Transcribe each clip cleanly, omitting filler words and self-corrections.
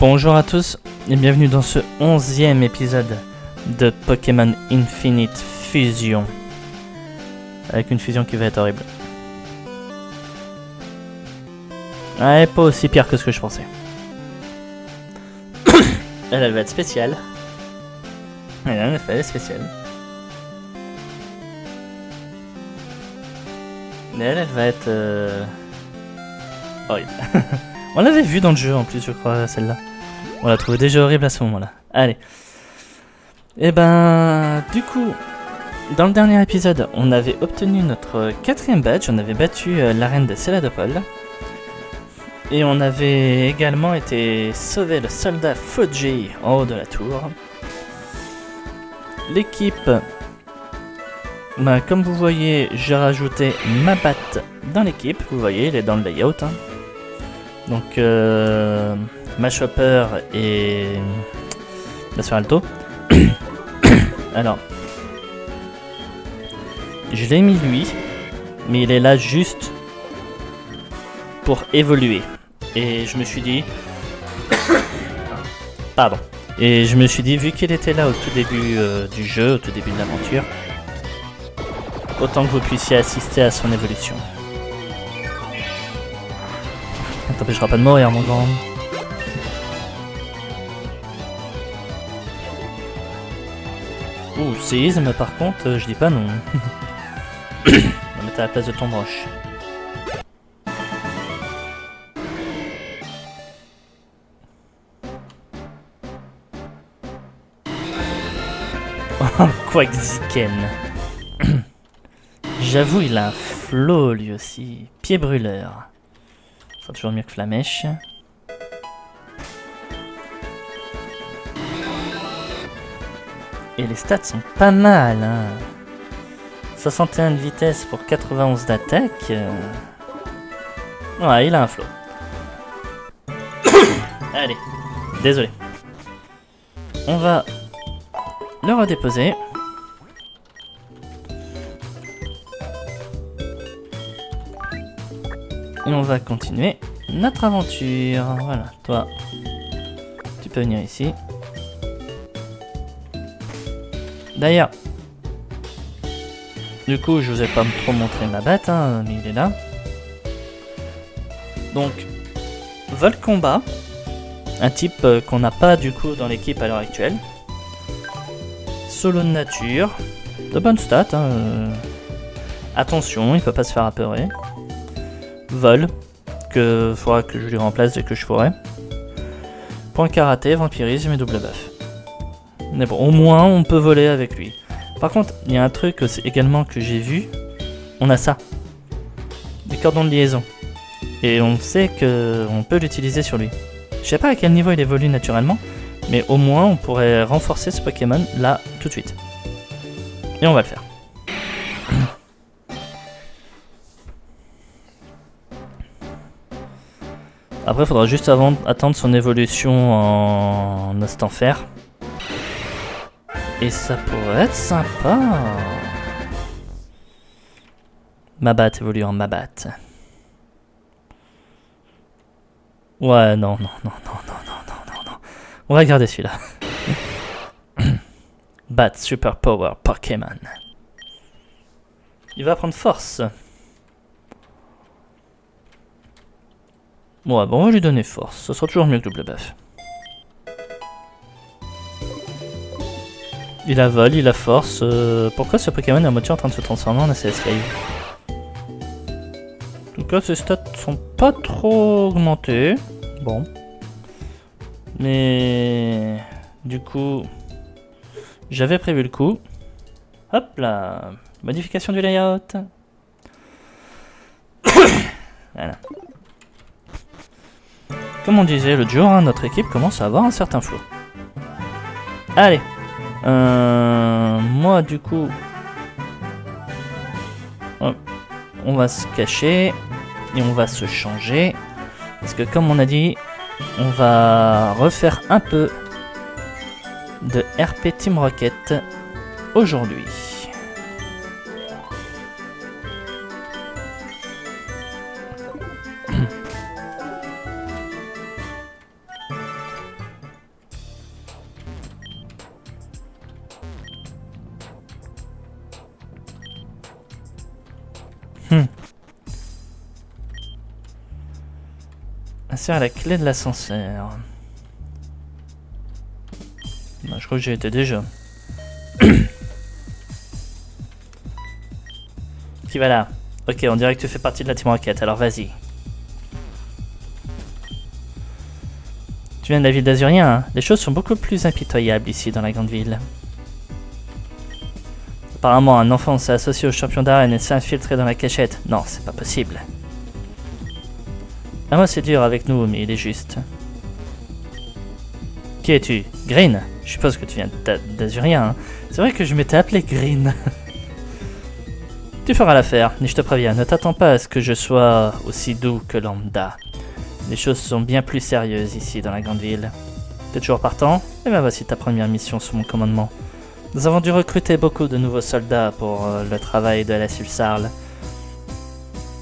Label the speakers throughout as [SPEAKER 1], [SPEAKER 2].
[SPEAKER 1] Bonjour à tous et bienvenue dans ce 11e épisode de Pokémon Infinite Fusion. Avec une fusion qui va être horrible. Ouais, pas aussi pire que ce que je pensais. Elle va être spéciale. Elle est spéciale. Mais elle va être horrible. On l'avait vu dans le jeu en plus, je crois, celle-là. On l'a trouvée déjà horrible à ce moment-là. Allez. Et ben, du coup, dans le dernier épisode, on avait obtenu notre 4ème badge. On avait battu l'arène de Céladopol. Et on avait également été sauver le soldat Fuji en haut de la tour. L'équipe, comme vous voyez, j'ai rajouté Mabat dans l'équipe. Vous voyez, il est dans le layout. Hein. Donc, Mashopper et Alto. Alors, je l'ai mis lui, mais il est là juste pour évoluer. Et je me suis dit... Pardon. Et je me suis dit, vu qu'il était là au tout début du jeu, au tout début de l'aventure, autant que vous puissiez assister à son évolution. Ça t'empêchera pas de mourir, mon grand. Ouh, séisme, par contre, je dis pas non. On va mettre à la place de ton broche. Oh, Quaxziken. J'avoue, il a un flow lui aussi. Pied brûleur. C'est toujours mieux que Flamèche. Et les stats sont pas mal. Hein. 61 de vitesse pour 91 d'attaque. Ouais, il a un flow. Allez, désolé. On va le redéposer. Et on va continuer notre aventure. Voilà, toi, tu peux venir ici. D'ailleurs, du coup, je vous ai pas trop montré ma batte, hein, mais il est là. Donc, vol combat, un type qu'on n'a pas du coup dans l'équipe à l'heure actuelle. Solo de nature, de bonnes stats. Hein, attention, il peut pas se faire apeurer. Vol, que faudra que je lui remplace dès que je pourrai. Point karaté, vampirisme et double buff. Mais bon, au moins on peut voler avec lui. Par contre, il y a un truc également que j'ai vu. On a ça. Des cordons de liaison. Et on sait qu'on peut l'utiliser sur lui. Je sais pas à quel niveau il évolue naturellement. Mais au moins on pourrait renforcer ce Pokémon là tout de suite. Et on va le faire. Après, il faudra juste attendre son évolution en instant fer. Et ça pourrait être sympa. Mabat évolue en Mabat. Ouais, non. On va garder celui-là. Bat Super Power Pokémon. Il va prendre force. Ouais, bon, on va lui donner force. Ce sera toujours mieux que double buff. Il a vol, il a force. Pourquoi ce Pokémon est à moitié en train de se transformer en ACS Live? En tout cas, ses stats sont pas trop augmentées. Bon. Mais... Du coup... J'avais prévu le coup. Hop là. Modification du layout. Voilà. Comme on disait l'autre jour, hein, notre équipe commence à avoir un certain flow. Allez. Moi du coup... Hop, on va se cacher. Et on va se changer. Parce que comme on a dit, on va refaire un peu de RP Team Rocket aujourd'hui. Insère la clé de l'ascenseur. Bah, je crois que j'y étais déjà. Qui va là? Ok, on dirait que tu fais partie de la Team Rocket, alors vas-y. Tu viens de la ville d'Azurien, hein? Les choses sont beaucoup plus impitoyables ici dans la grande ville. Apparemment, un enfant s'est associé au champion d'arène et s'est infiltré dans la cachette. Non, c'est pas possible. Ah, moi c'est dur avec nous, mais il est juste. Qui es-tu? Green? Je suppose que tu viens d'Azurien, hein? C'est vrai que je m'étais appelé Green. Tu feras l'affaire, mais je te préviens, ne t'attends pas à ce que je sois aussi doux que lambda. Les choses sont bien plus sérieuses ici dans la grande ville. T'es toujours partant? Eh bien voici ta première mission sous mon commandement. Nous avons dû recruter beaucoup de nouveaux soldats pour le travail de la Sulsarl.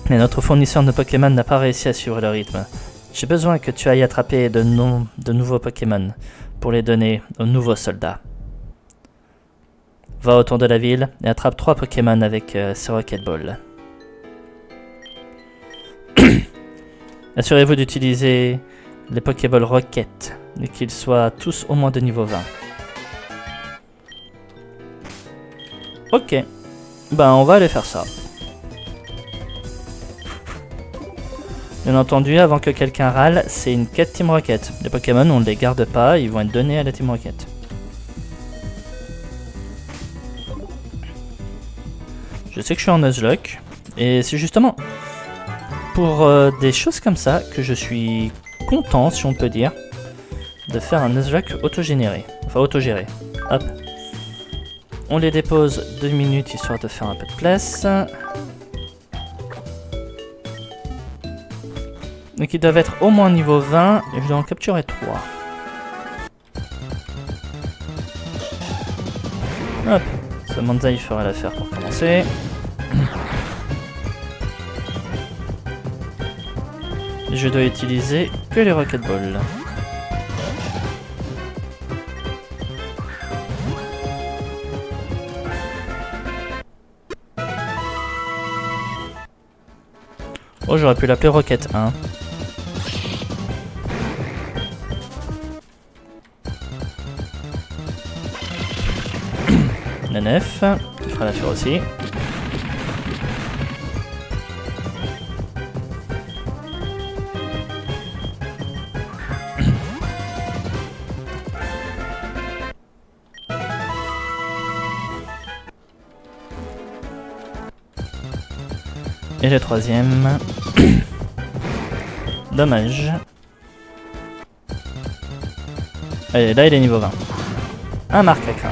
[SPEAKER 1] Mais notre fournisseur de Pokémon n'a pas réussi à suivre le rythme. J'ai besoin que tu ailles attraper de nouveaux Pokémon pour les donner aux nouveaux soldats. Va autour de la ville et attrape 3 Pokémon avec ce Rocket Ball. Assurez-vous d'utiliser les Pokéballs Rocket et qu'ils soient tous au moins de niveau 20. Ok, ben on va aller faire ça. Bien entendu, avant que quelqu'un râle, c'est une quête Team Rocket. Les Pokémon, on ne les garde pas, ils vont être donnés à la Team Rocket. Je sais que je suis en Nuzlocke, et c'est justement pour des choses comme ça que je suis content, si on peut dire, de faire un Nuzlocke autogénéré. Enfin, autogéré. Hop. On les dépose 2 minutes histoire de faire un peu de place. Donc ils doivent être au moins niveau 20 et je dois en capturer 3. Hop, ce Manzai fera l'affaire pour commencer. Et je dois utiliser que les Rocket Balls. Oh, j'aurais pu l'appeler Rocket 1. Nanef, qui fera l'affaire aussi. Et le troisième. Dommage. Allez, là il est niveau 20. Un marque à crin.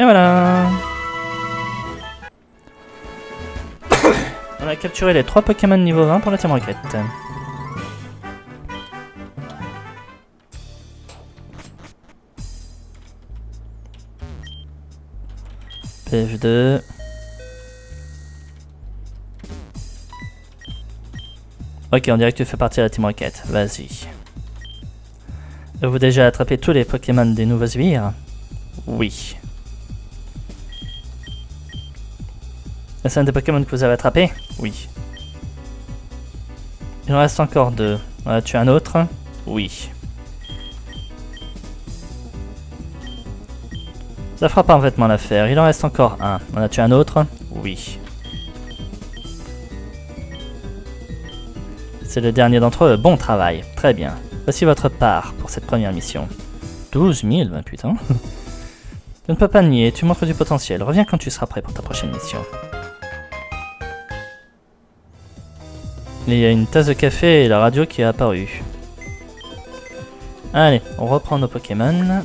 [SPEAKER 1] Et voilà. On a capturé les 3 Pokémon niveau 20 pour la Team Rocket. PF2. Ok, on dirait que tu fais partie de la Team Rocket. Vas-y. Avez-vous déjà attrapé tous les Pokémon des nouveaux sbires? Oui. C'est un des Pokémon que vous avez attrapé? Oui. Il en reste encore 2. On a tué un autre? Oui. Ça fera parfaitement l'affaire. Il en reste encore un. On a tué un autre? Oui. C'est le dernier d'entre eux. Bon travail. Très bien. Voici votre part pour cette première mission. 12 000, ben putain. Je ne peux pas nier. Tu montres du potentiel. Reviens quand tu seras prêt pour ta prochaine mission. Il y a une tasse de café et la radio qui est apparue. Allez, on reprend nos Pokémon.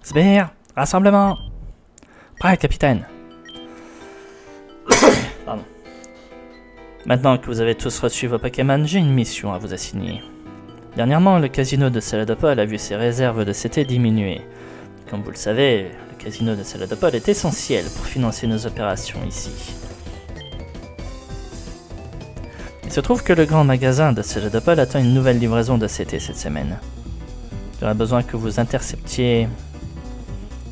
[SPEAKER 1] Sbire, rassemblement. Prêt, capitaine. Pardon. Maintenant que vous avez tous reçu vos Pokémon, j'ai une mission à vous assigner. Dernièrement, le casino de Saladopol a vu ses réserves de CT diminuer. Comme vous le savez, le casino de Céladopol est essentiel pour financer nos opérations ici. Il se trouve que le grand magasin de Céladopol attend une nouvelle livraison de CT cette semaine. J'aurais besoin que vous interceptiez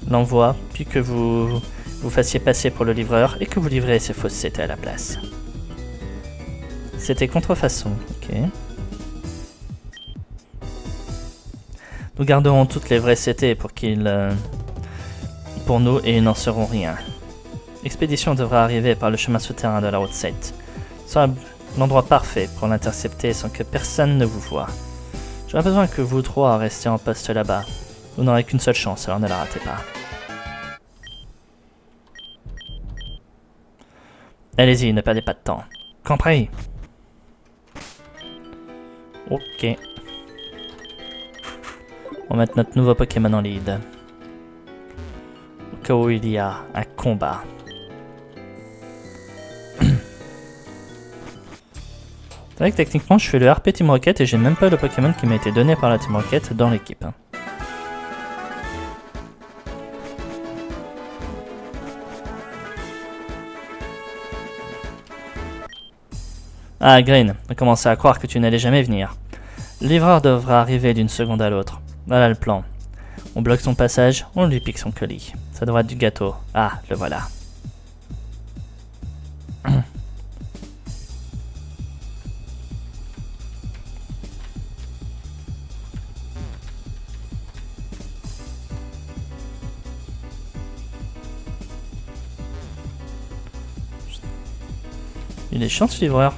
[SPEAKER 1] l'envoi, puis que vous fassiez passer pour le livreur et que vous livrez ces fausses CT à la place. C'était contrefaçon, ok. Nous garderons toutes les vraies CT pour nous et ils n'en seront rien. L'expédition devra arriver par le chemin souterrain de la route 7. Ce sera l'endroit parfait pour l'intercepter sans que personne ne vous voie. J'aurai besoin que vous trois restiez en poste là-bas. Vous n'aurez qu'une seule chance, alors ne la ratez pas. Allez-y, ne perdez pas de temps. Compris. Ok. On va mettre notre nouveau Pokémon en lead. Au cas où il y a un combat. C'est vrai que techniquement je fais le RP Team Rocket et j'ai même pas le Pokémon qui m'a été donné par la Team Rocket dans l'équipe. Ah, Green, on a commencé à croire que tu n'allais jamais venir. Le livreur devra arriver d'une seconde à l'autre. Voilà le plan. On bloque son passage, on lui pique son colis. Ça devrait être du gâteau. Ah, le voilà. Il est chiant ce livreur.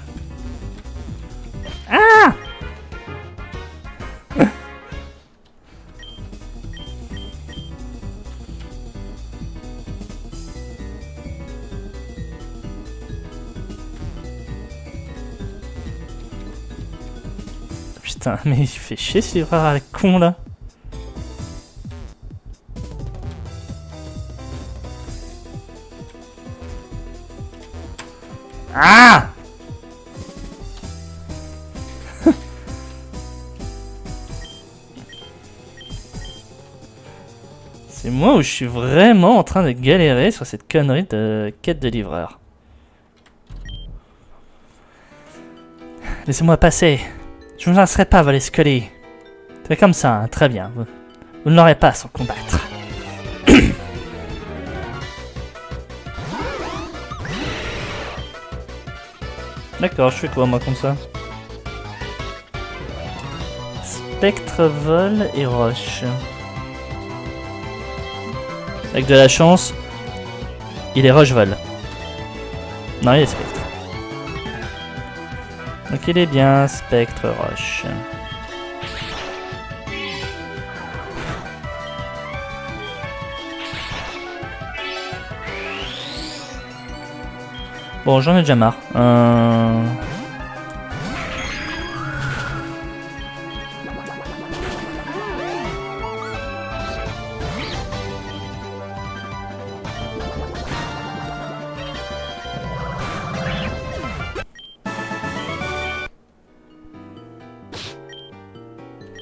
[SPEAKER 1] Ah! Putain, mais il fait chier ce livreur à la con là. Ah! C'est moi où je suis vraiment en train de galérer sur cette connerie de quête de livreur. Laissez-moi passer. Je ne vous laisserai pas voler ce colis. C'est comme ça, hein, très bien. Vous ne l'aurez pas sans combattre. D'accord, je fais quoi moi comme ça? Spectre, vol et roche. Avec de la chance, il est roche-vol. Non, il est spectre. Donc il est bien spectre roche. Bon, j'en ai déjà marre.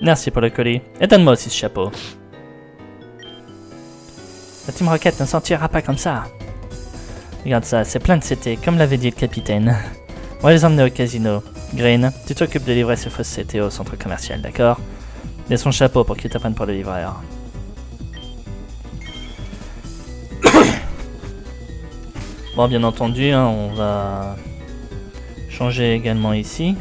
[SPEAKER 1] Merci pour le colis. Et donne-moi aussi ce chapeau. La Team Rocket ne s'en tirera pas comme ça. Regarde ça, c'est plein de CT, comme l'avait dit le capitaine. On va les emmener au casino. Green, tu t'occupes de livrer ces fausses CT au centre commercial, d'accord? Laisse son chapeau pour qu'il te prenne pour le livreur. Bon, bien entendu, hein, on va changer également ici.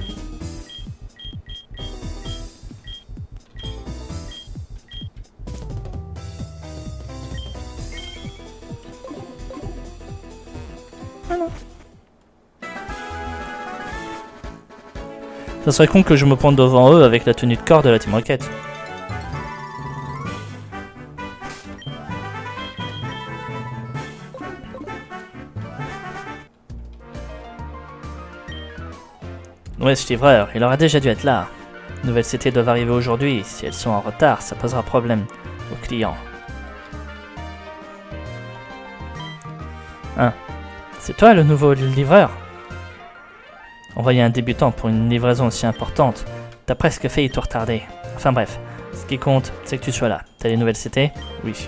[SPEAKER 1] Ça serait con que je me pointe devant eux avec la tenue de corps de la Team Rocket. Ouais, ce livreur, il aurait déjà dû être là. Les nouvelles CT doivent arriver aujourd'hui. Si elles sont en retard, ça posera problème aux clients. Hein, c'est toi le nouveau livreur? Envoyer un débutant pour une livraison aussi importante, t'as presque failli tout retarder. Enfin bref, ce qui compte, c'est que tu sois là. T'as les nouvelles CT? Oui.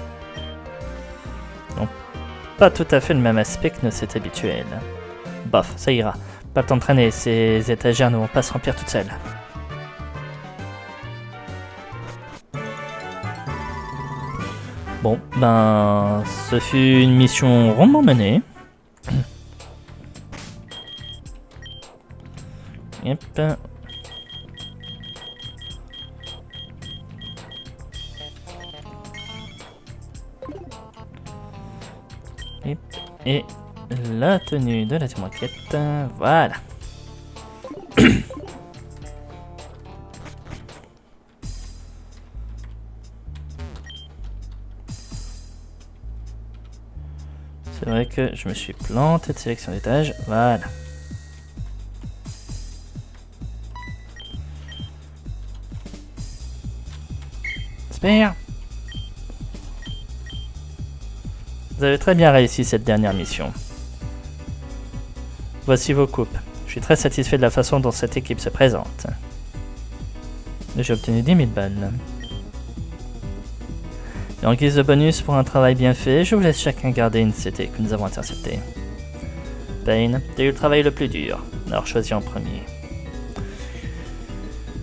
[SPEAKER 1] pas tout à fait le même aspect que nos sets habituels. Bof, ça ira. Pas le temps de traîner, ces étagères ne vont pas se remplir toutes seules. Bon, ben, ce fut une mission rondement menée. Yep. Yep. Et la tenue de la team Rocket, voilà. C'est vrai que je me suis planté de sélection d'étage, voilà. Spare. Vous avez très bien réussi cette dernière mission. Voici vos coupes. Je suis très satisfait de la façon dont cette équipe se présente. J'ai obtenu 10 000 balles. Et en guise de bonus pour un travail bien fait, je vous laisse chacun garder une CT que nous avons interceptée. Payne, t'as eu le travail le plus dur, alors choisis en premier.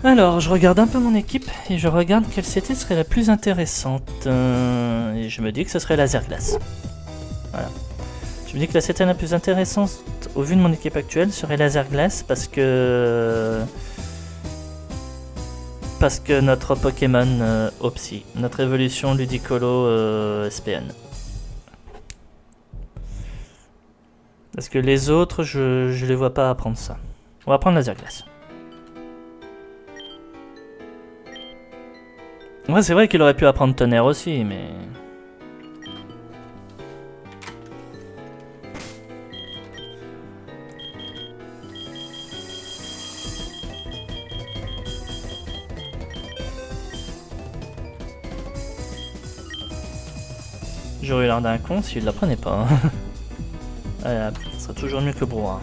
[SPEAKER 1] Alors, je regarde un peu mon équipe et je regarde quelle CT serait la plus intéressante. Et je me dis que ce serait Laser Glace. Voilà. Je me dis que la CT la plus intéressante au vu de mon équipe actuelle serait Laser Glace parce que notre Pokémon Opsy, notre évolution Ludicolo SPN. Parce que les autres, je les vois pas apprendre ça. On va prendre Laser Glace. Ouais, c'est vrai qu'il aurait pu apprendre Tonnerre aussi, mais... J'aurais eu l'air d'un con s'il l'apprenait pas. Voilà, ça sera toujours mieux que le brouhaha.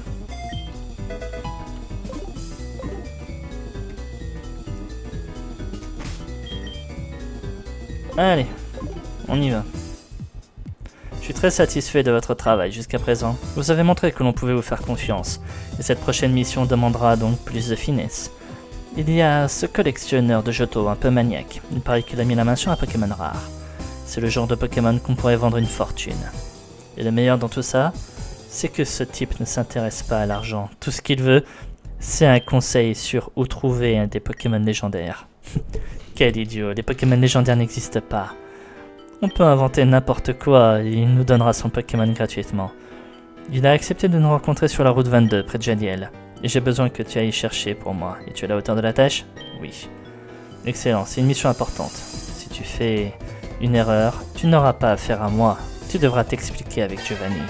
[SPEAKER 1] Allez, on y va. Je suis très satisfait de votre travail jusqu'à présent. Vous avez montré que l'on pouvait vous faire confiance, et cette prochaine mission demandera donc plus de finesse. Il y a ce collectionneur de Johto un peu maniaque. Il paraît qu'il a mis la main sur un Pokémon rare. C'est le genre de Pokémon qu'on pourrait vendre une fortune. Et le meilleur dans tout ça, c'est que ce type ne s'intéresse pas à l'argent. Tout ce qu'il veut, c'est un conseil sur où trouver des Pokémon légendaires. Quel idiot, les Pokémon légendaires n'existent pas. On peut inventer n'importe quoi et il nous donnera son Pokémon gratuitement. Il a accepté de nous rencontrer sur la route 22 près de Jadiel. Et j'ai besoin que tu ailles chercher pour moi. Et tu es à la hauteur de la tâche? Oui. Excellent, c'est une mission importante. Si tu fais une erreur, tu n'auras pas affaire à moi. Tu devras t'expliquer avec Giovanni.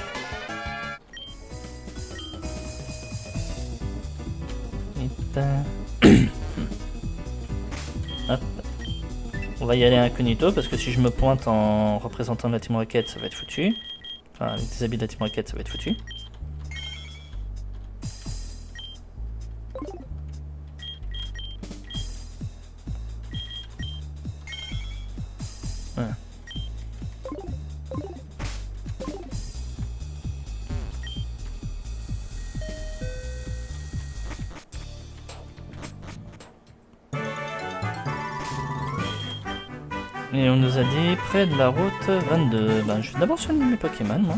[SPEAKER 1] Hop. On va y aller incognito parce que si je me pointe en représentant la Team Rocket, ça va être foutu. Enfin, avec des habits de la Team Rocket, ça va être foutu. Voilà. Et on nous a dit près de la route 22. Ben, je vais d'abord soigner mes Pokémon, moi.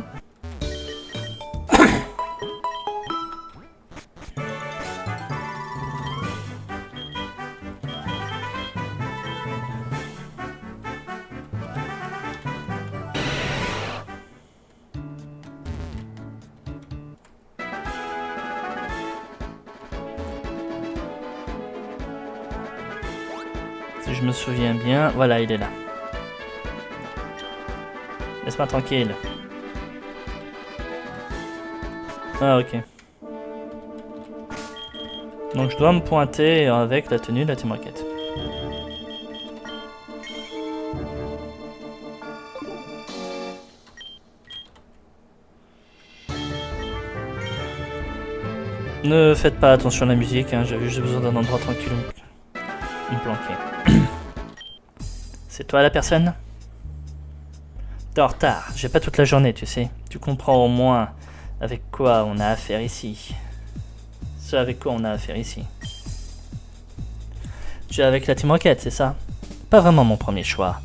[SPEAKER 1] Si je me souviens bien, voilà, il est là. Laisse-moi tranquille. Ah, ok. Donc je dois me pointer avec la tenue de la Team Rocket. Ne faites pas attention à la musique, hein, j'ai besoin d'un endroit tranquille où me planquer. C'est toi la personne? T'es en retard, j'ai pas toute la journée, tu sais. Tu comprends au moins avec quoi on a affaire ici. Ce avec quoi on a affaire ici. Tu es avec la Team Rocket, c'est ça? Pas vraiment mon premier choix.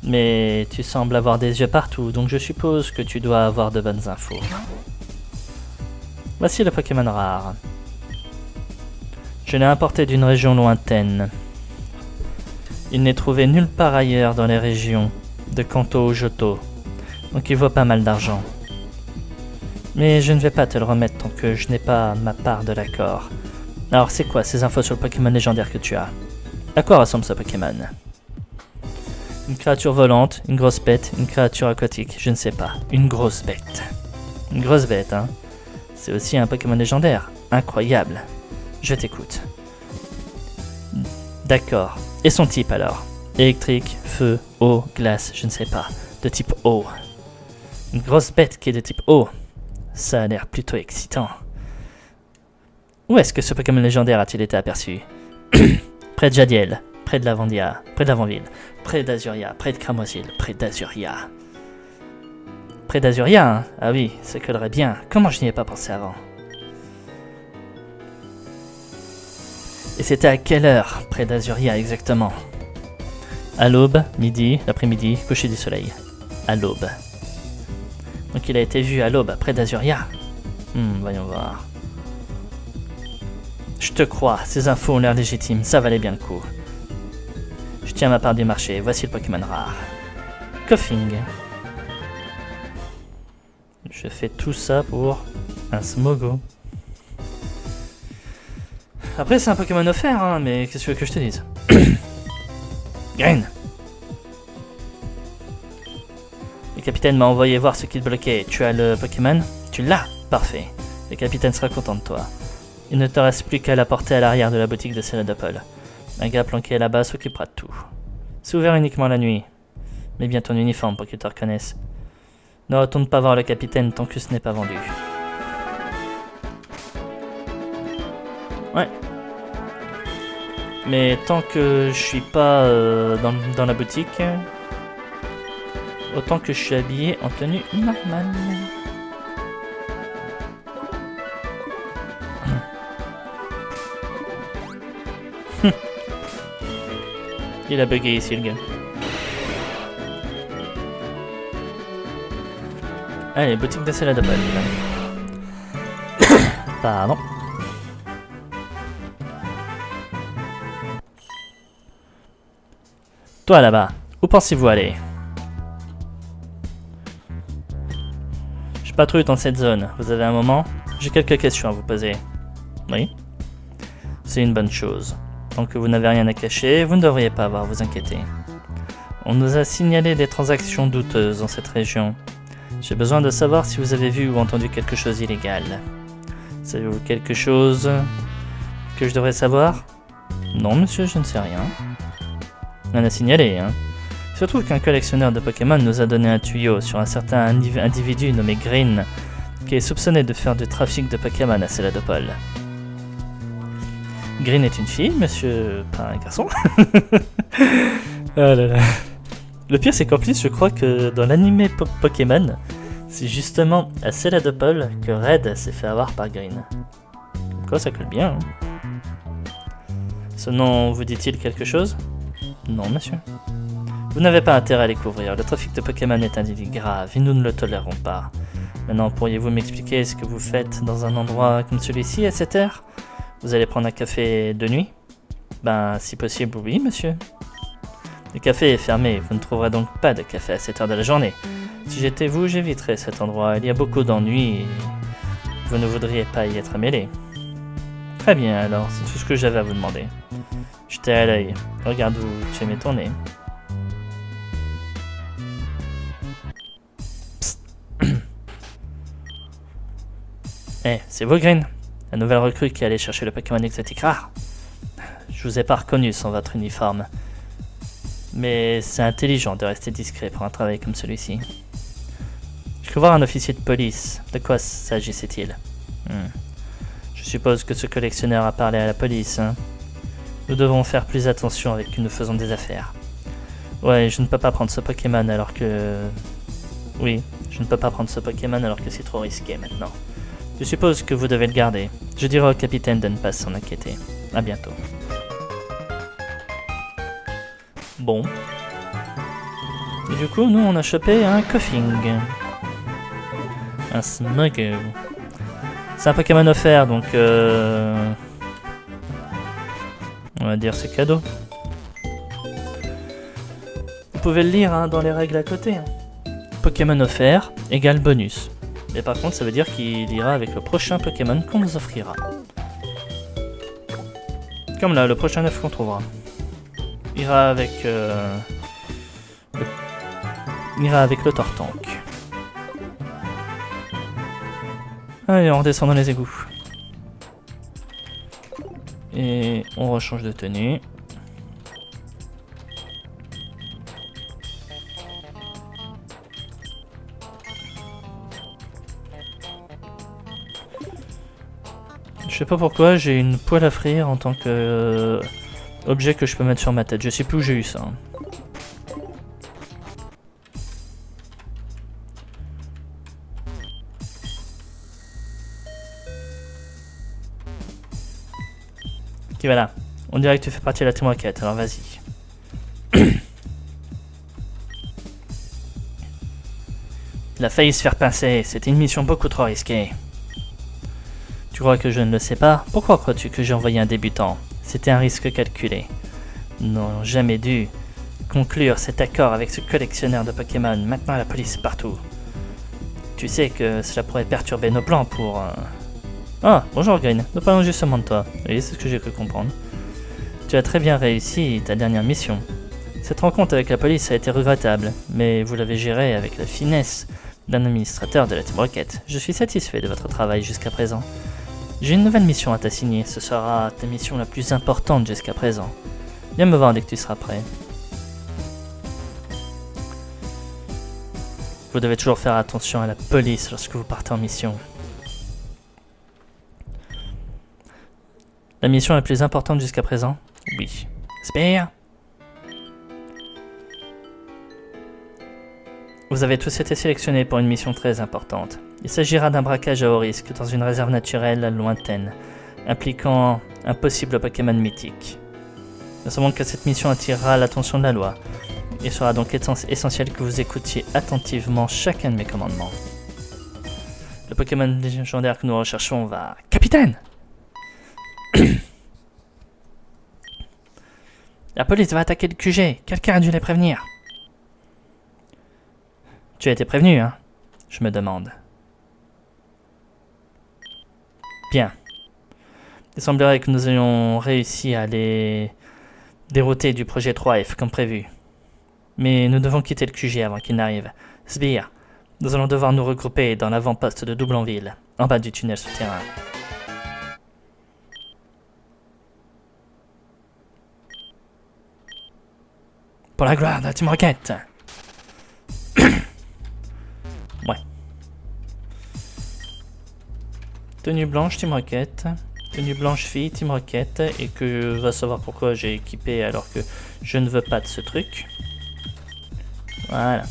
[SPEAKER 1] Mais tu sembles avoir des yeux partout, donc je suppose que tu dois avoir de bonnes infos. Voici le Pokémon rare. Je l'ai importé d'une région lointaine. Il n'est trouvé nulle part ailleurs dans les régions de Kanto ou Johto, donc il vaut pas mal d'argent. Mais je ne vais pas te le remettre tant que je n'ai pas ma part de l'accord. Alors c'est quoi ces infos sur le Pokémon légendaire que tu as? À quoi ressemble ce Pokémon? Une créature volante, une grosse bête, une créature aquatique, je ne sais pas. Une grosse bête. Une grosse bête, hein? C'est aussi un Pokémon légendaire. Incroyable. Je t'écoute. D'accord. Et son type alors? Électrique, feu, eau, glace, je ne sais pas. De type eau. Une grosse bête qui est de type eau. Ça a l'air plutôt excitant. Où est-ce que ce Pokémon légendaire a-t-il été aperçu? Près de Jadiel, près de Lavandia, près de Lavanville, près d'Azuria, près de Cramoisil, près d'Azuria. Près d'Azuria, hein? Ah oui, ça collerait bien. Comment je n'y ai pas pensé avant? Et c'était à quelle heure près d'Azuria exactement? À l'aube, midi, l'après-midi, coucher du soleil. À l'aube. Donc il a été vu à l'aube près d'Azuria. Voyons voir. Je te crois, ces infos ont l'air légitimes, ça valait bien le coup. Je tiens ma part du marché, voici le Pokémon rare. Koffing. Je fais tout ça pour un Smogo. Après c'est un Pokémon offert, hein, mais qu'est-ce que tu veux que je te dise? Green. Le capitaine m'a envoyé voir ce qu'il bloquait. Tu as le Pokémon? Tu l'as? Parfait. Le capitaine sera content de toi. Il ne te reste plus qu'à la porter à l'arrière de la boutique de Céladopol. Un gars planqué là-bas s'occupera de tout. C'est ouvert uniquement la nuit. Mets bien ton uniforme pour qu'il te reconnaisse. Ne retourne pas voir le capitaine tant que ce n'est pas vendu. Ouais. Mais tant que je suis pas dans la boutique, autant que je suis habillé en tenue normale. Il a bugué ici le gars. Allez, boutique de Céladopol. Pardon. Toi là-bas, où pensez-vous aller? Je patrouille dans cette zone. Vous avez un moment? J'ai quelques questions à vous poser. Oui? C'est une bonne chose. Tant que vous n'avez rien à cacher, vous ne devriez pas avoir à vous inquiéter. On nous a signalé des transactions douteuses dans cette région. J'ai besoin de savoir si vous avez vu ou entendu quelque chose d'illégal. Savez-vous quelque chose que je devrais savoir? Non, monsieur, je ne sais rien. On a signalé, hein. Il se trouve qu'un collectionneur de Pokémon nous a donné un tuyau sur un certain individu nommé Green, qui est soupçonné de faire du trafic de Pokémon à Céladopol. Green est une fille, monsieur, pas un garçon. Oh là là. Le pire, c'est qu'en plus, je crois que dans l'anime Pokémon, c'est justement à Céladopol que Red s'est fait avoir par Green. Quoi, ça colle bien. Hein. Ce nom vous dit-il quelque chose? Non, monsieur. Vous n'avez pas intérêt à les couvrir. Le trafic de Pokémon est un délit grave et nous ne le tolérons pas. Maintenant, pourriez-vous m'expliquer ce que vous faites dans un endroit comme celui-ci à cette heure? Vous allez prendre un café de nuit? Ben, si possible, oui, monsieur. Le café est fermé, vous ne trouverez donc pas de café à cette heure de la journée. Si j'étais vous, j'éviterais cet endroit. Il y a beaucoup d'ennuis et vous ne voudriez pas y être mêlé. Très bien, alors, c'est tout ce que j'avais à vous demander. Jetez à l'œil. Regarde où tu mets ton nez. Eh, c'est vous, Green? La nouvelle recrue qui allait chercher le Pokémon exotique rare? Je vous ai pas reconnu sans votre uniforme. Mais c'est intelligent de rester discret pour un travail comme celui-ci. Je peux voir un officier de police. De quoi s'agissait-il? Je suppose que ce collectionneur a parlé à la police, hein? Nous devons faire plus attention avec qui nous faisons des affaires. Ouais, je ne peux pas prendre ce Pokémon alors que Oui, je ne peux pas prendre ce Pokémon alors que c'est trop risqué maintenant. Je suppose que vous devez le garder. Je dirai au capitaine de ne pas s'en inquiéter. À bientôt. Bon. Et du coup, nous, on a chopé un Koffing. Un Smuggle. C'est un Pokémon offert, donc on va dire c'est cadeau. Vous pouvez le lire hein, dans les règles à côté. Hein. Pokémon offert égale bonus. Et par contre, ça veut dire qu'il ira avec le prochain Pokémon qu'on vous offrira. Comme là, le prochain œuf qu'on trouvera. Ira avec le Tortank. Allez, on redescend dans les égouts. Et on rechange de tenue. Je sais pas pourquoi, j'ai une poêle à frire en tant que objet que je peux mettre sur ma tête. Je sais plus où j'ai eu ça. Hein. Ok, voilà. On dirait que tu fais partie de la Team Rocket, alors vas-y. Il a failli se faire pincer, c'était une mission beaucoup trop risquée. Tu crois que je ne le sais pas? Pourquoi crois-tu que j'ai envoyé un débutant? C'était un risque calculé. Nous n'aurions jamais dû conclure cet accord avec ce collectionneur de Pokémon. Maintenant la police est partout. Tu sais que cela pourrait perturber nos plans pour... Ah, bonjour Green, nous parlons justement de toi. Oui, c'est ce que j'ai cru comprendre. Tu as très bien réussi ta dernière mission. Cette rencontre avec la police a été regrettable, mais vous l'avez gérée avec la finesse d'un administrateur de la Team Rocket. Je suis satisfait de votre travail jusqu'à présent. J'ai une nouvelle mission à t'assigner, ce sera ta mission la plus importante jusqu'à présent. Viens me voir dès que tu seras prêt. Vous devez toujours faire attention à la police lorsque vous partez en mission. La mission la plus importante jusqu'à présent? Oui. Spire. Vous avez tous été sélectionnés pour une mission très importante. Il s'agira d'un braquage à haut risque dans une réserve naturelle lointaine, impliquant un possible Pokémon mythique. Nous savons que cette mission attirera l'attention de la loi. Il sera donc essentiel que vous écoutiez attentivement chacun de mes commandements. Le Pokémon légendaire que nous recherchons va... Capitaine! La police va attaquer le QG. Quelqu'un a dû les prévenir. Tu as été prévenu, hein? Je me demande. Bien. Il semblerait que nous ayons réussi à les dérouter du projet 3F comme prévu. Mais nous devons quitter le QG avant qu'il n'arrive. Sbire, nous allons devoir nous regrouper dans l'avant-poste de Doublonville, en bas du tunnel souterrain. Pour la gloire de la Team Rocket. Ouais. Tenue blanche, Team Rocket. Tenue blanche fille, Team Rocket. Et que va savoir pourquoi j'ai équipé alors que je ne veux pas de ce truc. Voilà.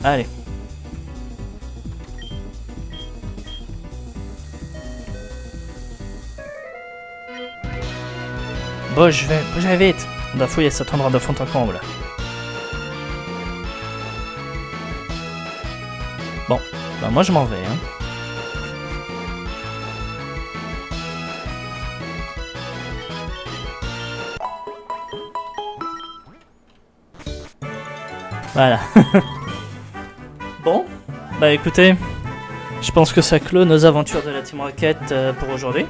[SPEAKER 1] Allez. Bon, je vais vite. On doit fouiller cet endroit de fond en comble. Bon, bah moi je m'en vais. Hein. Voilà. Bon, bah écoutez, je pense que ça clôt nos aventures de la Team Rocket pour aujourd'hui.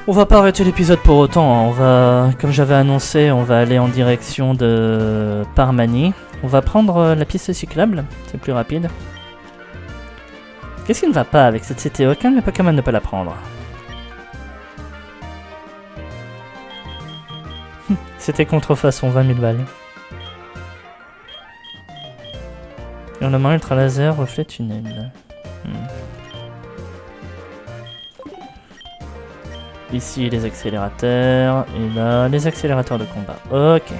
[SPEAKER 1] On va pas arrêter l'épisode pour autant, hein. On va, comme j'avais annoncé, on va aller en direction de Parmanie. On va prendre la piste cyclable, c'est plus rapide. Qu'est-ce qui ne va pas avec cette cité? Aucun de mes Pokémon ne peut la prendre. C'était contrefaçon, 20 000 balles. Hurlement ultra laser, reflet tunnel. Ici les accélérateurs, et là les accélérateurs de combat. Ok.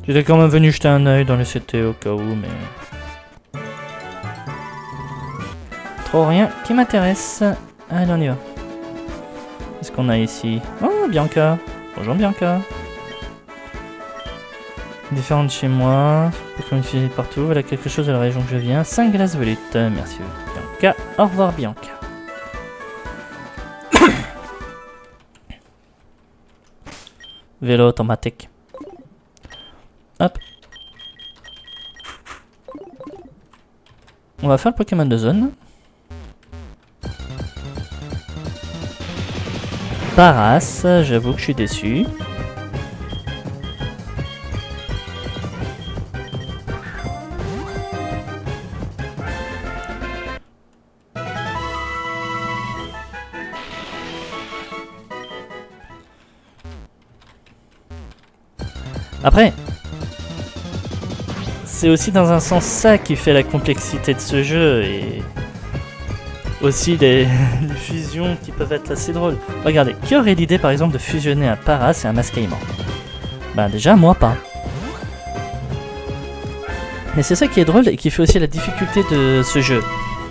[SPEAKER 1] J'étais quand même venu jeter un œil dans le CT au cas où, mais... Trop rien qui m'intéresse. Allez, on y va. Qu'est-ce qu'on a ici? Oh, Bianca. Bonjour Bianca. Différente chez moi. Comme utiliser partout. Voilà quelque chose de la région que je viens. 5 glaces volutes. Merci Bianca. Au revoir Bianca. Vélo automatique. Hop. On va faire le Pokémon de zone. Paras, j'avoue que je suis déçu. Après, c'est aussi dans un sens ça qui fait la complexité de ce jeu et aussi les fusions qui peuvent être assez drôles. Regardez, qui aurait l'idée par exemple de fusionner un Paras et un Masquerement? Ben déjà, moi pas. Mais c'est ça qui est drôle et qui fait aussi la difficulté de ce jeu.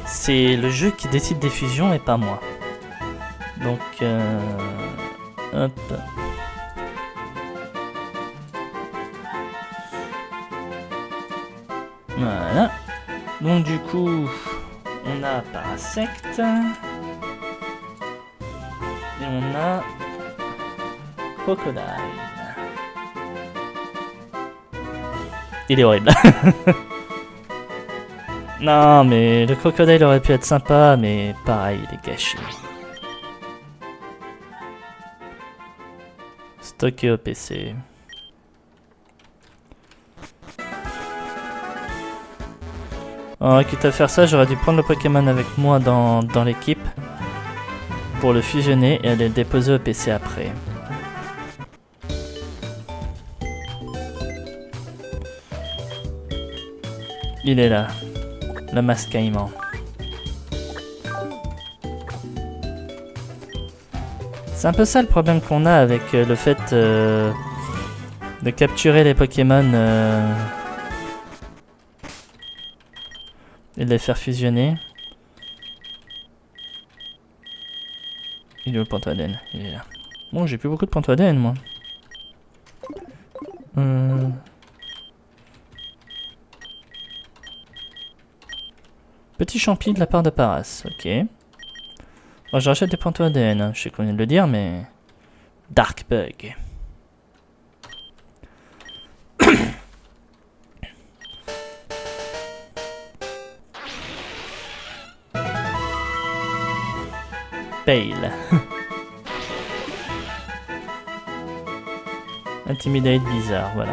[SPEAKER 1] C'est le jeu qui décide des fusions et pas moi. Donc, hop. Voilà. Donc du coup, on a Parasect. Et on a Crocodile. Il est horrible. Non, mais le Crocodile aurait pu être sympa, mais pareil, il est gâché. Stocké au PC. Oh, quitte à faire ça, j'aurais dû prendre le Pokémon avec moi dans l'équipe pour le fusionner et aller le déposer au PC après. Il est là, le Masquerement. C'est un peu ça le problème qu'on a avec le fait de capturer les Pokémon et de les faire fusionner. Il est où le Pantodène? Il est là. Bon, j'ai plus beaucoup de Pantodène, moi. Petit champi de la part de Paras, ok. Bon, je rachète des Pantodène, je sais qu'on vient de le dire, mais... Dark Bug. Pale. Intimidate bizarre, voilà.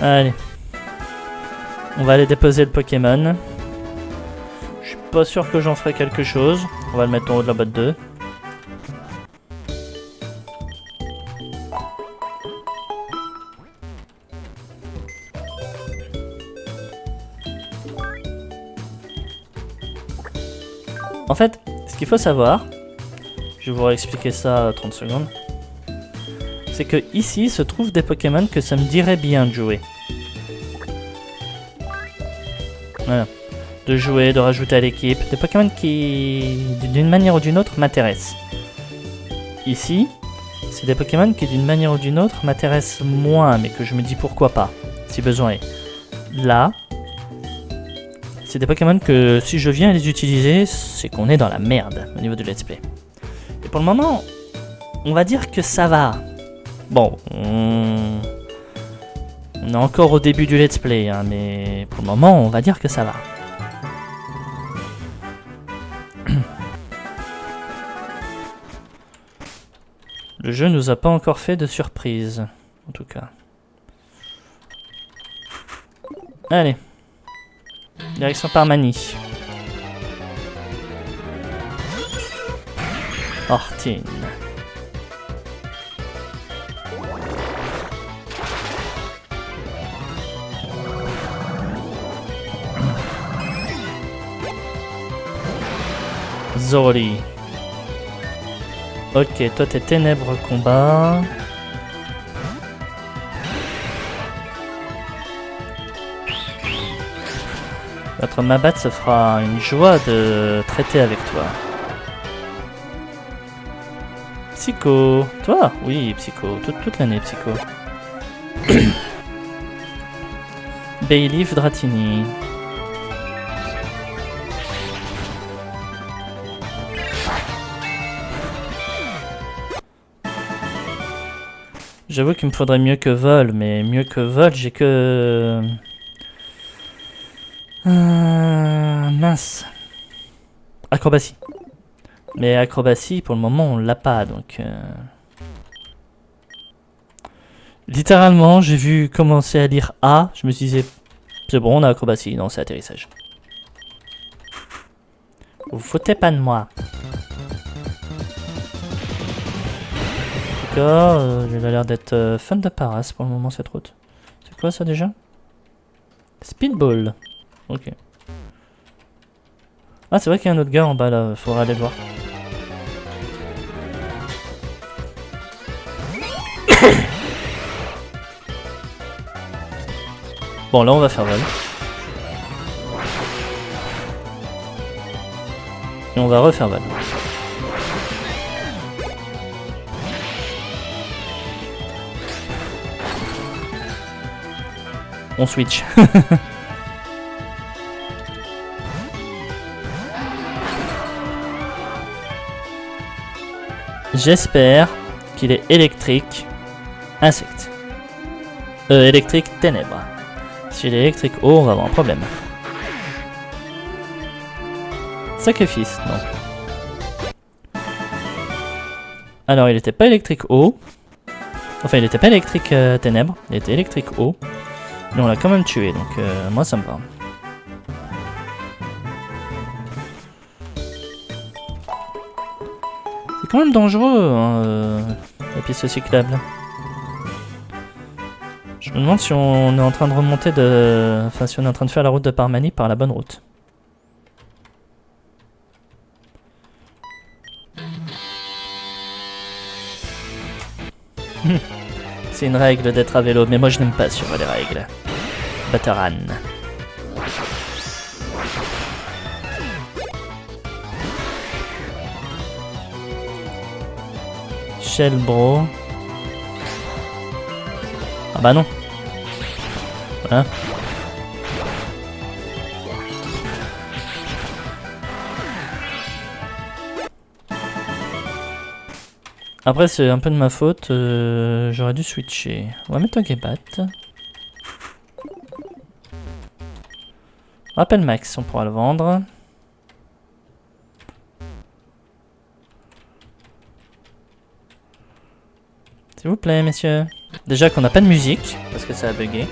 [SPEAKER 1] Allez. On va aller déposer le Pokémon. Je suis pas sûr que j'en ferai quelque chose. On va le mettre en haut de la boîte 2. En fait, ce qu'il faut savoir, je vais vous expliquer ça à 30 secondes, c'est que ici se trouvent des Pokémon que ça me dirait bien de jouer. Voilà. De jouer, de rajouter à l'équipe, des Pokémon qui, d'une manière ou d'une autre, m'intéressent. Ici, c'est des Pokémon qui, d'une manière ou d'une autre, m'intéressent moins, mais que je me dis pourquoi pas, si besoin est. Là, c'est des Pokémon que si je viens les utiliser, c'est qu'on est dans la merde au niveau du let's play. Et pour le moment, on va dire que ça va. Bon, on est encore au début du let's play, hein, mais pour le moment, on va dire que ça va. Le jeu nous a pas encore fait de surprise, en tout cas. Allez. Direction Parmanie. Ortine. Zori. Ok, toi t'es ténèbres combat. Notre Mabat se fera une joie de traiter avec toi. Psycho. Toi? Oui, Psycho. Toute l'année, Psycho. Bayleaf Dratini. J'avoue qu'il me faudrait mieux que vol, mais mieux que vol, j'ai que... mince. Acrobatie. Mais acrobatie, pour le moment, on l'a pas, donc... Littéralement, j'ai vu commencer à lire A, je me suis dit, c'est bon, on a acrobatie. Non, c'est atterrissage. Vous vous foutez pas de moi. En tout cas, il a l'air d'être fun de parasse pour le moment, cette route. C'est quoi ça déjà? Speedball. Ok. Ah, c'est vrai qu'il y a un autre gars en bas là, faudra aller le voir. Bon, là on va faire vol. Et on va refaire vol. On switch. J'espère qu'il est électrique insecte. Électrique ténèbres. S'il est électrique eau, on va avoir un problème. Sacrifice, non. Alors, il était pas électrique eau. Enfin, il était pas électrique ténèbres. Il était électrique eau. Mais on l'a quand même tué, donc moi ça me va. C'est quand même dangereux, hein, la piste cyclable. Je me demande si on est en train de remonter de... Enfin, si on est en train de faire la route de Parmanie par la bonne route. C'est une règle d'être à vélo, mais moi je n'aime pas suivre les règles. Bataran. Shellbro. Ah bah non. Voilà. Après c'est un peu de ma faute, j'aurais dû switcher. On va mettre un Gebat. Rappel max, on pourra le vendre. S'il vous plaît, messieurs. Déjà qu'on n'a pas de musique, parce que ça a bugué.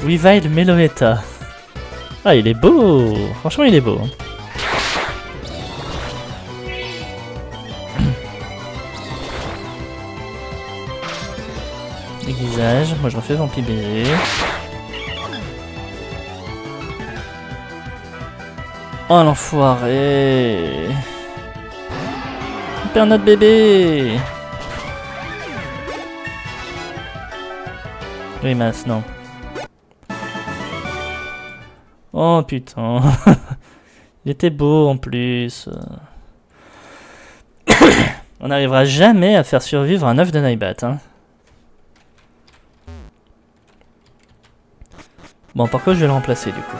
[SPEAKER 1] Revive Meloetta. Ah, il est beau. Franchement, il est beau. Déguisage. Moi, je refais Vampire baiser. Oh, l'enfoiré. On perd notre bébé. Grimace, non. Oh putain. Il était beau en plus. On n'arrivera jamais à faire survivre un œuf de Naibat. Hein. Bon, par contre, je vais le remplacer du coup.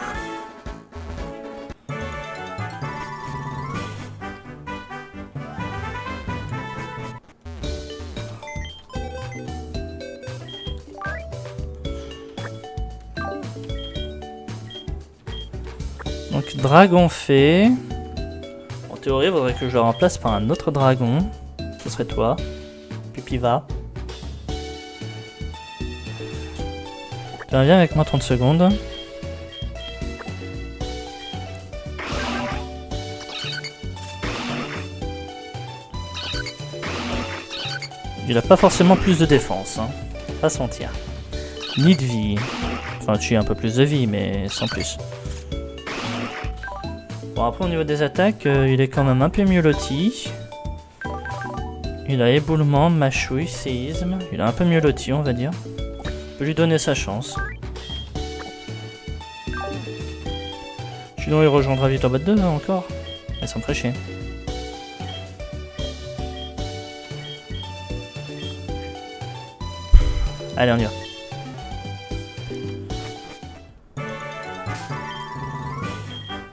[SPEAKER 1] Donc dragon fait. En théorie, il faudrait que je le remplace par un autre dragon. Ce serait toi. Pupiva. Tu viens avec moi 30 secondes. Il a pas forcément plus de défense, hein. Pas se mentir. Ni de vie. Enfin, tu as un peu plus de vie, mais sans plus. Bon, après, au niveau des attaques, il est quand même un peu mieux loti. Il a éboulement, mâchouille, séisme. Il est un peu mieux loti, on va dire. On peut lui donner sa chance. Sinon, il rejoindra vite en bas de 2 hein, encore. Mais ça me ferait chier. Allez, on y va.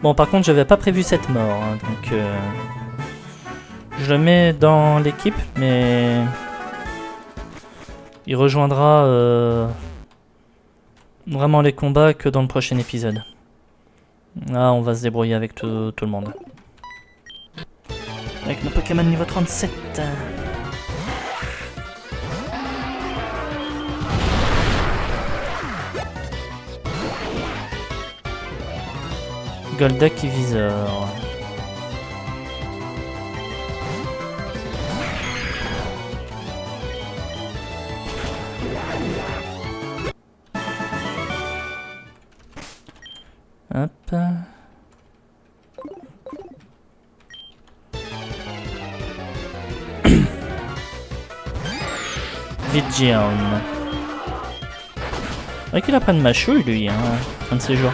[SPEAKER 1] Bon, par contre, j'avais pas prévu cette mort, hein, donc je le mets dans l'équipe, mais il rejoindra vraiment les combats que dans le prochain épisode. Là, on va se débrouiller avec tout le monde. Avec nos Pokémon niveau 37. Golduck et Visor. Hop. Vidgeon. C'est vrai qu'il apprend de mâchouille lui, hein, un de ces jours.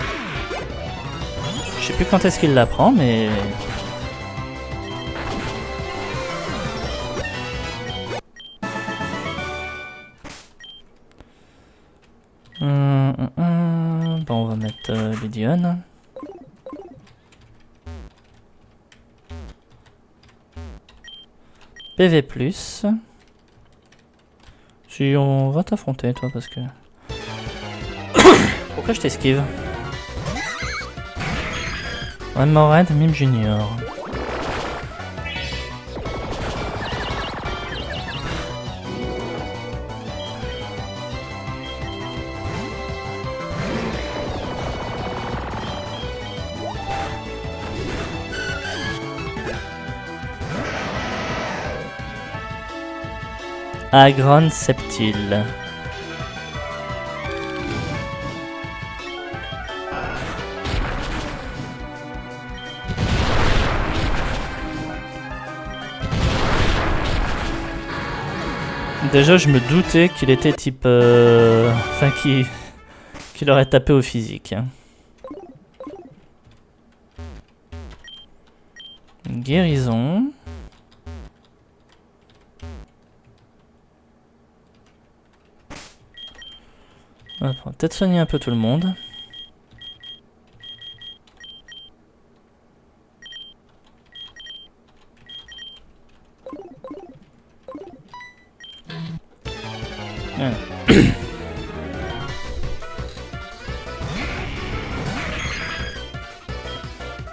[SPEAKER 1] Je sais plus quand est-ce qu'il l'apprend, mais... Bon, on va mettre Vidgeon. PV+. Si on va t'affronter, toi, parce que... Pourquoi je t'esquive? Remoraid, Mime Junior. Agron Septile. Déjà, je me doutais qu'il était type... Enfin, qu'il aurait tapé au physique. Hein. Guérison. On va peut-être soigner un peu tout le monde.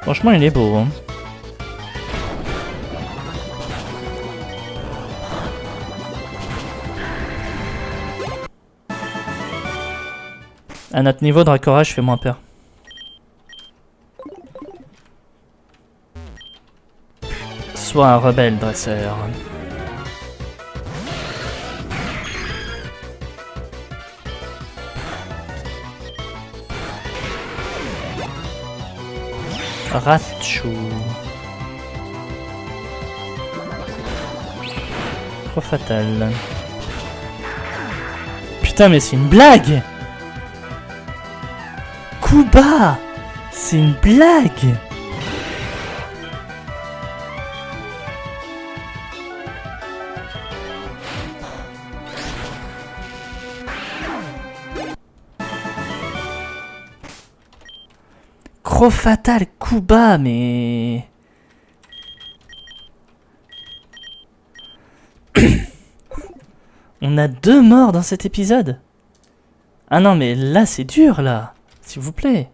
[SPEAKER 1] Franchement, il est beau. Hein. À notre niveau, Dracorage fait moins peur. Sois un rebelle, dresseur. Ratchou. Trop fatal. Putain, mais c'est une blague! Kuba! C'est une blague! Trop fatal, Kuba, mais... On a 2 morts dans cet épisode. Ah non, mais là, c'est dur, là. S'il vous plaît.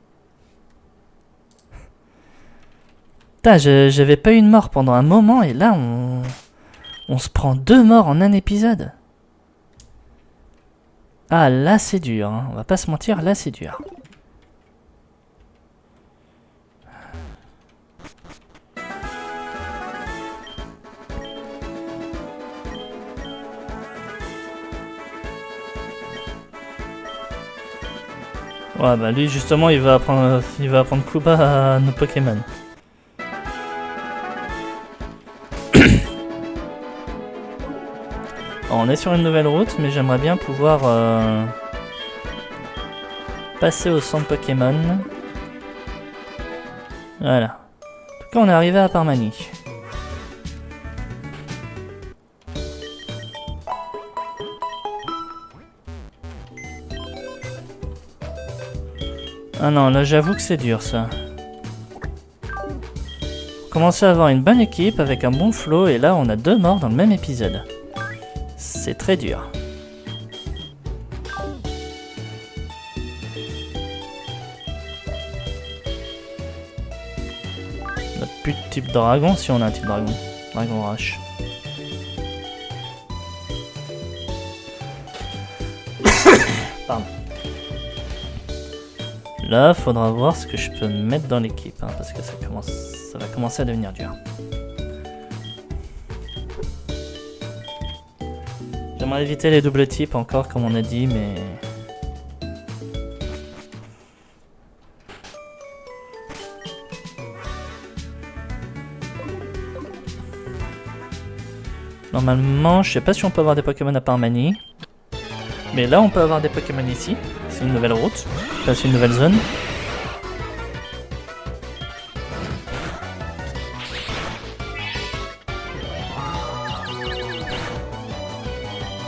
[SPEAKER 1] Putain, j'avais pas eu de mort pendant un moment, et là, on se prend 2 morts en un épisode. Ah, là, c'est dur. Hein. On va pas se mentir, là, c'est dur. Ouais, bah lui justement il va apprendre coup bas à nos Pokémon. Alors, on est sur une nouvelle route, mais j'aimerais bien pouvoir passer au centre Pokémon. Voilà. En tout cas, on est arrivé à Parmanie. Ah non, là j'avoue que c'est dur ça. Commencer à avoir une bonne équipe avec un bon flow et là on a 2 morts dans le même épisode. C'est très dur. On n'a plus de type dragon si on a un type dragon. Dragon Rush. Pardon. Là, faudra voir ce que je peux mettre dans l'équipe, hein, parce que ça va commencer à devenir dur. J'aimerais éviter les doubles types encore, comme on a dit, mais... Normalement, je sais pas si on peut avoir des Pokémon à Parmanie. Mais là, on peut avoir des Pokémon ici. C'est une nouvelle route. Là, c'est une nouvelle zone.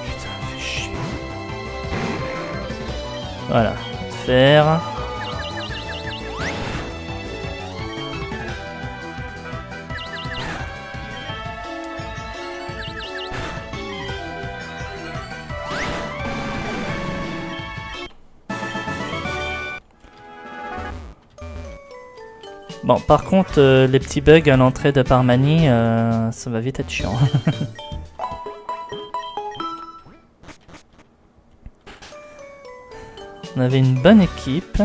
[SPEAKER 1] Putain, fait chier. Voilà. Faire. Bon, par contre, les petits bugs à l'entrée de Parmanie, ça va vite être chiant. On avait une bonne équipe.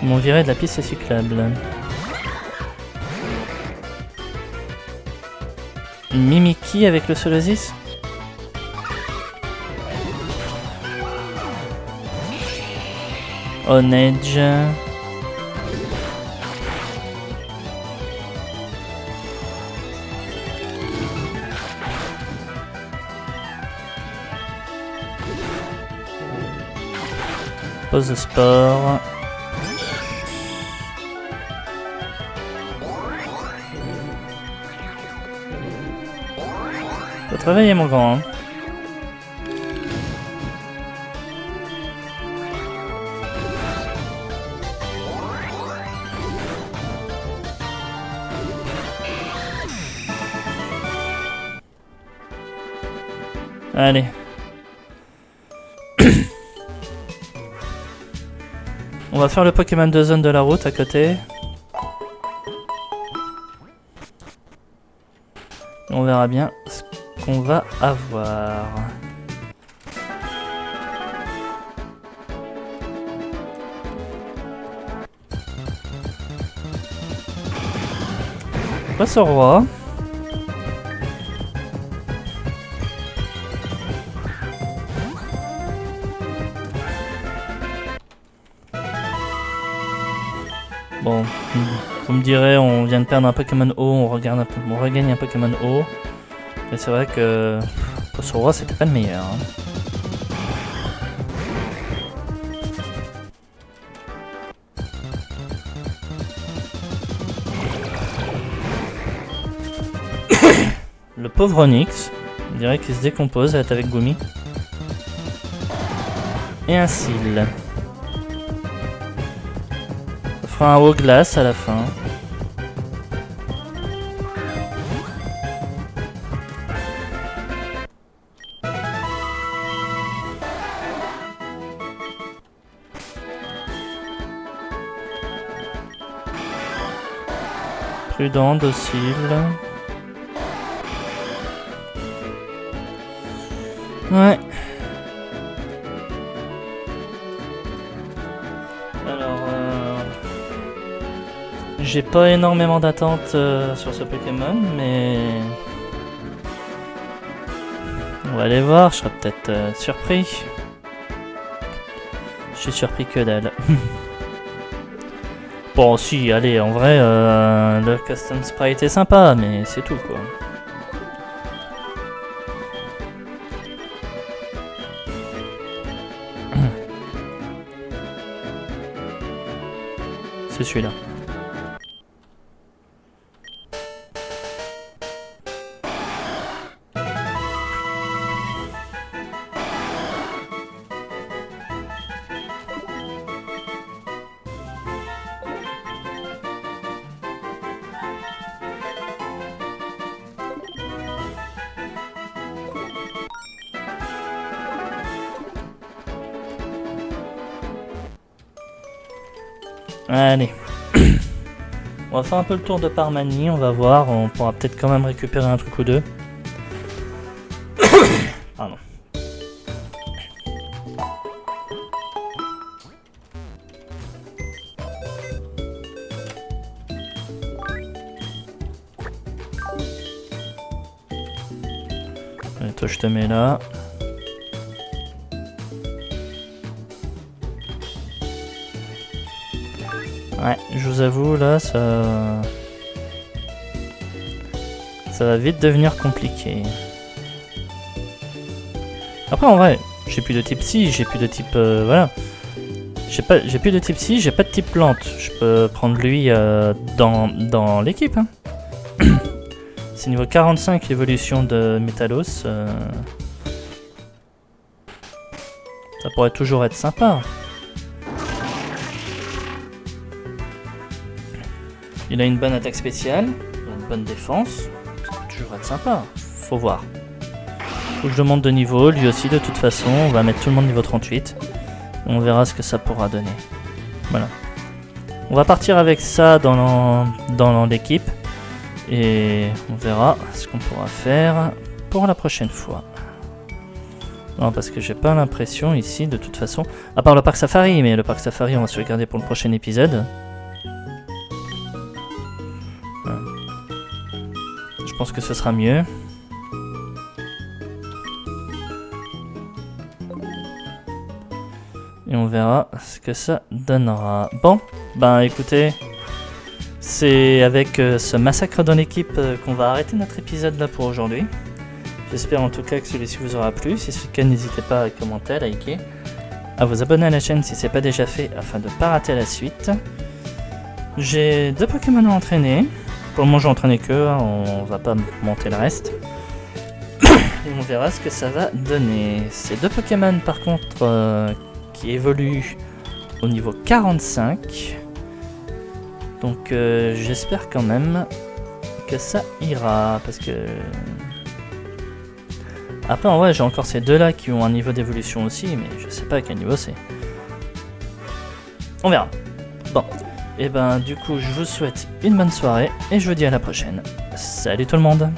[SPEAKER 1] Ils m'ont viré de la piste cyclable. Mimiki avec le Solosis? Onedge. Pose de sport. Faut travailler mon grand. Hein. Allez. On va faire le Pokémon de zone de la route à côté. On verra bien ce qu'on va avoir. On passe au roi. Bon, vous me direz, on vient de perdre un Pokémon haut, on regagne un Pokémon haut. Mais c'est vrai que ce roi c'était pas le meilleur. Hein. Le pauvre Onix, on dirait qu'il se décompose avec Gumi. Et un cil. Ça fera un haut glace à la fin. Prudent, docile. Ouais. Alors, J'ai pas énormément d'attentes sur ce Pokémon, mais on va aller voir, je serai peut-être surpris. Je suis surpris que dalle. Bon, si, allez, en vrai, le custom sprite est sympa, mais c'est tout, quoi. C'est celui-là. Allez. On va faire un peu le tour de Parmanie, on va voir, on pourra peut-être quand même récupérer un truc ou deux. Pardon. Allez, toi je te mets là. Ouais, je vous avoue, là, ça va vite devenir compliqué. Après, en vrai, j'ai plus de type psy, j'ai plus de type... voilà. J'ai plus de type psy, j'ai pas de type plante. Je peux prendre lui dans l'équipe. Hein. C'est niveau 45, l'évolution de Métalos. Ça pourrait toujours être sympa. Il a une bonne attaque spéciale, il a une bonne défense, ça peut toujours être sympa, faut voir. Faut que je monte de niveau, lui aussi de toute façon, on va mettre tout le monde niveau 38. On verra ce que ça pourra donner. Voilà. On va partir avec ça dans l'équipe, et on verra ce qu'on pourra faire pour la prochaine fois. Non, parce que j'ai pas l'impression ici, de toute façon, à part le parc safari, mais le parc safari on va se le garder pour le prochain épisode. Je pense que ce sera mieux. Et on verra ce que ça donnera. Bon, ben écoutez, c'est avec ce massacre dans l'équipe qu'on va arrêter notre épisode là pour aujourd'hui. J'espère en tout cas que celui-ci vous aura plu. Si c'est le cas, n'hésitez pas à commenter, à liker, à vous abonner à la chaîne si ce n'est pas déjà fait afin de ne pas rater la suite. J'ai 2 Pokémon à entraîner. Pour le moment, j'ai entraîné que, hein, on va pas monter le reste. Et on verra ce que ça va donner. Ces 2 Pokémon, par contre, qui évoluent au niveau 45. Donc, j'espère quand même que ça ira. Parce que... Après, en vrai, j'ai encore ces 2-là qui ont un niveau d'évolution aussi, mais je sais pas à quel niveau c'est. On verra. Bon. Et ben du coup je vous souhaite une bonne soirée et je vous dis à la prochaine. Salut tout le monde!